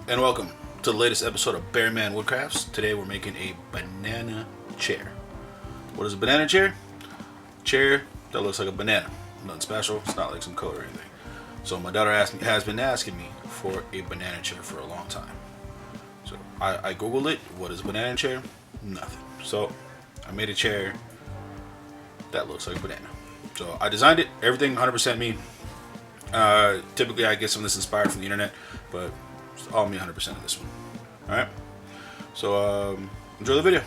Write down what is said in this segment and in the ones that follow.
and welcome to the latest episode of Bearman Woodcrafts. Today we're making a banana chair. What is a banana chair? Chair that looks like a banana. Nothing special. It's not like some coat or anything. So my daughter has been asking me for a banana chair for a long time. So I googled it. What is a banana chair? Nothing. So I made a chair that looks like a banana. So I designed it. Everything 100% me. Typically I get some of this inspired from the internet, but it's all me 100% of this one. Alright? So enjoy the video.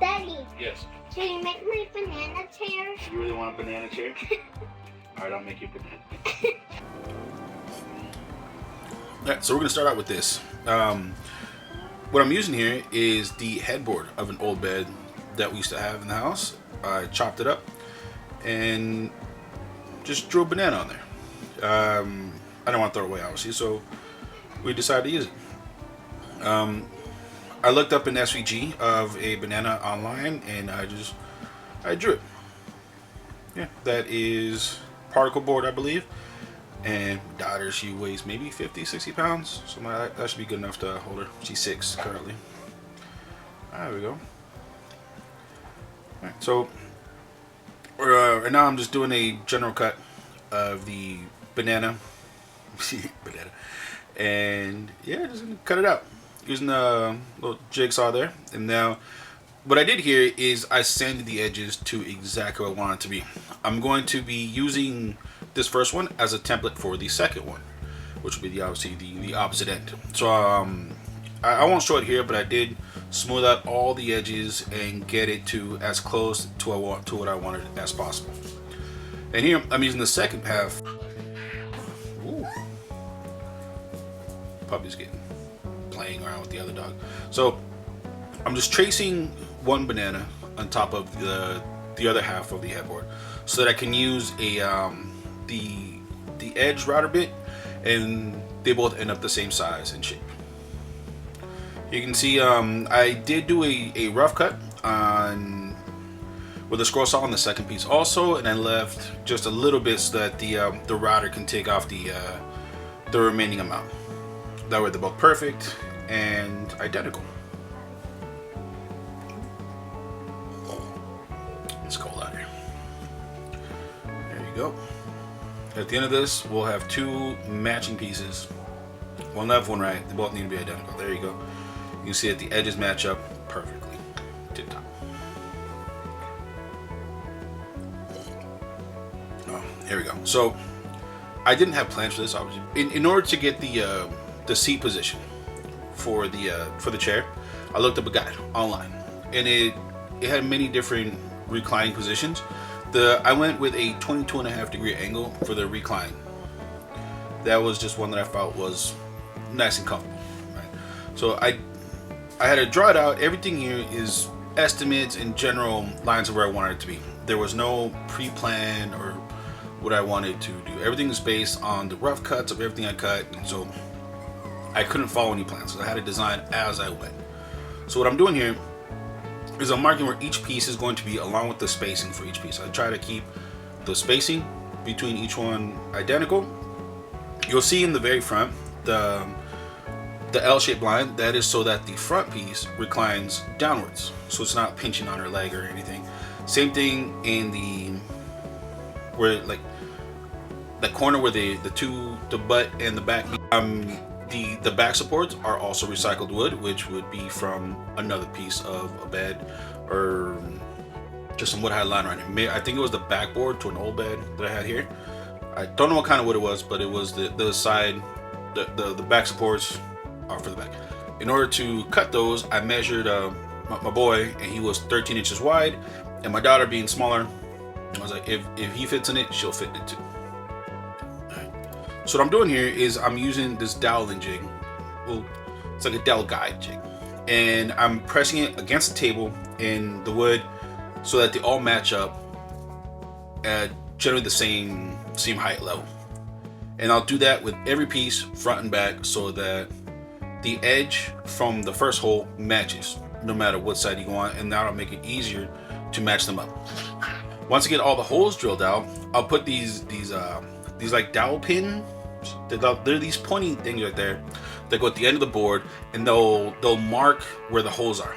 Daddy, Yes. can you make my banana chair? You really want a banana chair? Alright, I'll make you a banana. Alright, so we're going to start out with this. What I'm using here is the headboard of an old bed that we used to have in the house. I chopped it up and just drew a banana on there. I don't want to throw it away, obviously, so we decided to use it. I looked up an SVG of a banana online and I drew it. Yeah, that is particle board, I believe. And my daughter, she weighs maybe 50, 60 pounds. So that should be good enough to hold her. She's 6 currently. There we go. Alright, so right now I'm just doing a general cut of the banana. And yeah, just gonna cut it out using a little jigsaw there. And now what I did here is I sanded the edges to exactly what I want it to be. I'm going to be using this first one as a template for the second one, which will be obviously the opposite end. So I won't show it here, but I did smooth out all the edges and get it to as close to what I wanted as possible. And here I'm using the second half. Ooh. Puppy's playing around with the other dog. So I'm just tracing one banana on top of the other half of the headboard so that I can use a the edge router bit, and they both end up the same size and shape. You can see I did do a rough cut on with a scroll saw on the second piece also, and I left just a little bit so that the router can take off the remaining amount. That way they're both perfect and identical. It's cold out here. There you go. At the end of this, we'll have two matching pieces. One left, one right. They both need to be identical. There you go. You can see that the edges match up perfectly. Tip top. Oh, here we go. So I didn't have plans for this, obviously. In order to get the seat position for the chair, I looked up a guide online, and it had many different reclining positions. I went with a 22.5-degree angle for the recline. That was just one that I felt was nice and comfortable. Right? So I had to draw it out. Everything here is estimates and general lines of where I wanted it to be. There was no pre-plan or what I wanted to do. Everything is based on the rough cuts of everything I cut, and so I couldn't follow any plans. So I had to design as I went. So what I'm doing here is I'm marking where each piece is going to be along with the spacing for each piece. I try to keep the spacing between each one identical. You'll see in the very front the L-shaped line. That is so that the front piece reclines downwards, so it's not pinching on her leg or anything. Same thing in where like the corner where the butt and the back. The back supports are also recycled wood, which would be from another piece of a bed or just some wood I had lying around here. I think it was the backboard to an old bed that I had here. I don't know what kind of wood it was, but it was the side, the back supports are for the back. In order to cut those, I measured my boy, and he was 13 inches wide, and my daughter being smaller, I was like, if he fits in it, she'll fit in it too. So what I'm doing here is I'm using this doweling jig. Well, it's like a dowel guide jig, and I'm pressing it against the table in the wood so that they all match up at generally the same height level. And I'll do that with every piece, front and back, so that the edge from the first hole matches no matter what side you go on, and that'll make it easier to match them up. Once I get all the holes drilled out, I'll put these like dowel pins. They're these pointy things right there, that go at the end of the board, and they'll mark where the holes are.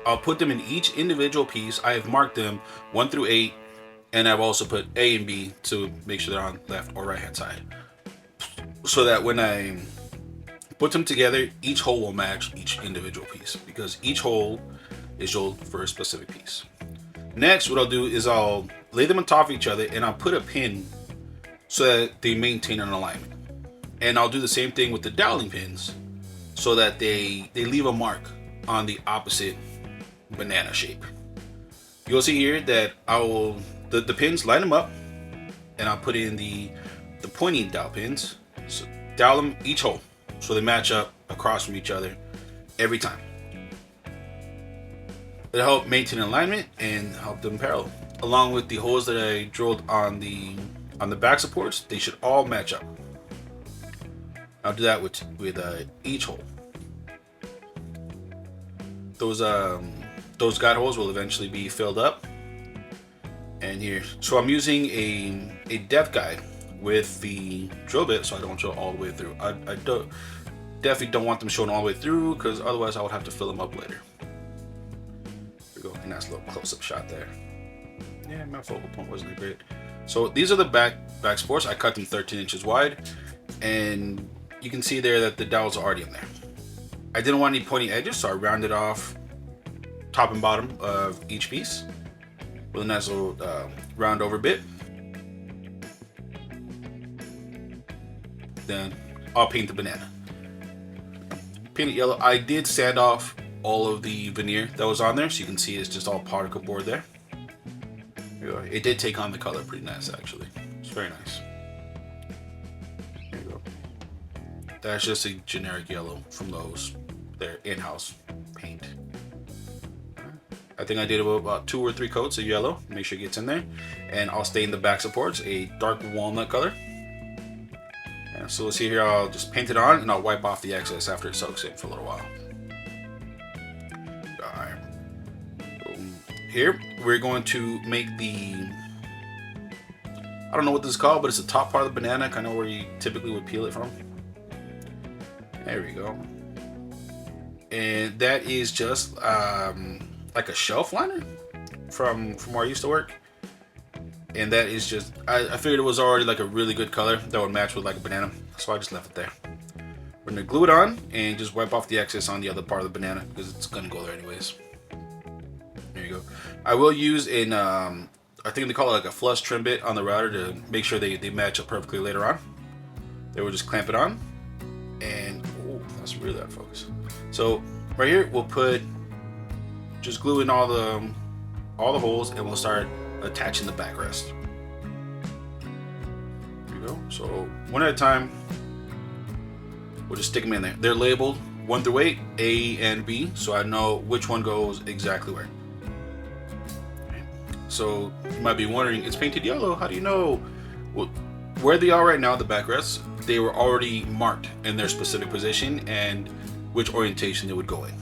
I'll put them in each individual piece. I have marked them 1 through 8, and I've also put A and B to make sure they're on left or right hand side, so that when I put them together, each hole will match each individual piece, because each hole is drilled for a specific piece. Next, what I'll do is I'll lay them on top of each other, and I'll put a pin so that they maintain an alignment. And I'll do the same thing with the doweling pins, so that they leave a mark on the opposite banana shape. You'll see here that the pins, line them up, and I'll put in the pointy dowel pins. So dowel them each hole so they match up across from each other every time. It'll help maintain alignment and help them parallel. Along with the holes that I drilled on the back supports, they should all match up. I'll do that with each hole. Those guide holes will eventually be filled up. And here, so I'm using a depth guide with the drill bit, so I don't show all the way through. I definitely don't want them showing all the way through, because otherwise I would have to fill them up later. There we go, and that's a little close-up shot there. Yeah, my focal point wasn't that great. So these are the back supports. I cut them 13 inches wide, and you can see there that the dowels are already in there. I didn't want any pointy edges, so I rounded off top and bottom of each piece with a nice little round over bit. Then I'll paint the banana. Paint it yellow. I did sand off all of the veneer that was on there, so you can see it's just all particle board there. There you go. It did take on the color pretty nice, actually. It's very nice. There you go. That's just a generic yellow from Lowe's. Their in-house paint. I think I did about 2 or 3 coats of yellow. Make sure it gets in there. And I'll stain the back supports a dark walnut color. And so let's see here, I'll just paint it on, and I'll wipe off the excess after it soaks in for a little while. Alright. Here, we're going to make I don't know what this is called, but it's the top part of the banana, kind of where you typically would peel it from. There we go. And that is just like a shelf liner from where I used to work. And that is just, I figured it was already like a really good color that would match with like a banana, so I just left it there. We're gonna glue it on and just wipe off the excess on the other part of the banana, because it's gonna go there anyways. There you go. I will use I think they call it like a flush trim bit on the router to make sure they match up perfectly later on. Then we'll just clamp it on, and oh, that's really out of focus. So right here, we'll just glue in all the holes, and we'll start attaching the backrest. There you go. So one at a time, we'll just stick them in there. They're labeled 1 through 8, A and B, so I know which one goes exactly where. So you might be wondering, it's painted yellow, how do you know? Well, where they are right now, the backrests, they were already marked in their specific position and which orientation they would go in.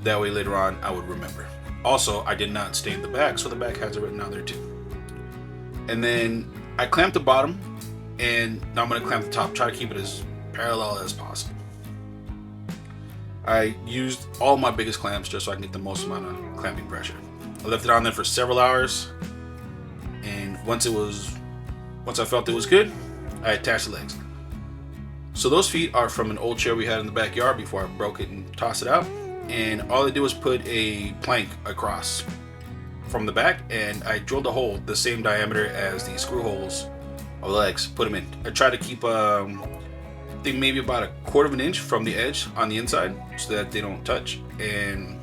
That way later on I would remember. Also, I did not stain the back, so the back has it written down there too. And then I clamped the bottom, and now I'm going to clamp the top, try to keep it as parallel as possible. I used all my biggest clamps just so I can get the most amount of clamping pressure. I left it on there for several hours, and once I felt it was good, I attached the legs. So those feet are from an old chair we had in the backyard before I broke it and tossed it out. And all I did was put a plank across from the back, and I drilled a hole the same diameter as the screw holes of the legs, put them in. I tried to keep I think maybe about 1/4 of an inch from the edge on the inside so that they don't touch. And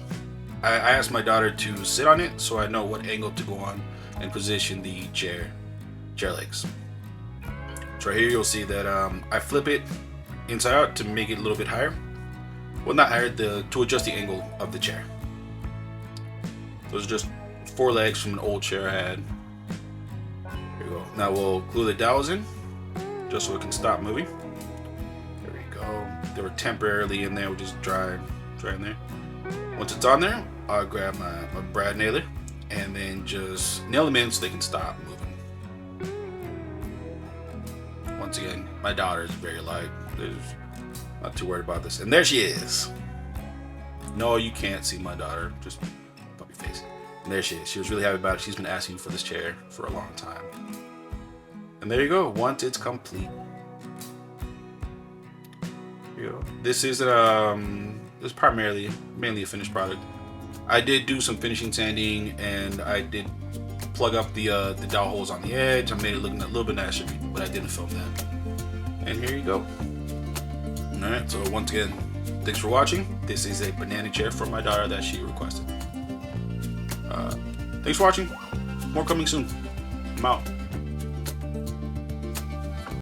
I asked my daughter to sit on it so I know what angle to go on and position the chair legs. So right here you'll see that I flip it inside out to make it a little bit higher. Well, not higher, to adjust the angle of the chair. Those are just 4 legs from an old chair I had. Here we go. Now we'll glue the dowels in just so it can stop moving. There we go. They were temporarily in there. We'll just dry in there. Once it's on there, I'll grab my brad nailer and then just nail them in so they can stop moving. Once again, my daughter is very light. Not too worried about this. And there she is. No, you can't see my daughter. Just puppy face. And there she is. She was really happy about it. She's been asking for this chair for a long time. And there you go. Once it's complete. Here you go. This is mainly a finished product. I did do some finishing sanding, and I did plug up the dowel holes on the edge. I made it look a little bit nicer, but I didn't film that. And here you go. Alright, so once again, thanks for watching. This is a banana chair for my daughter that she requested. Thanks for watching. More coming soon. I'm out.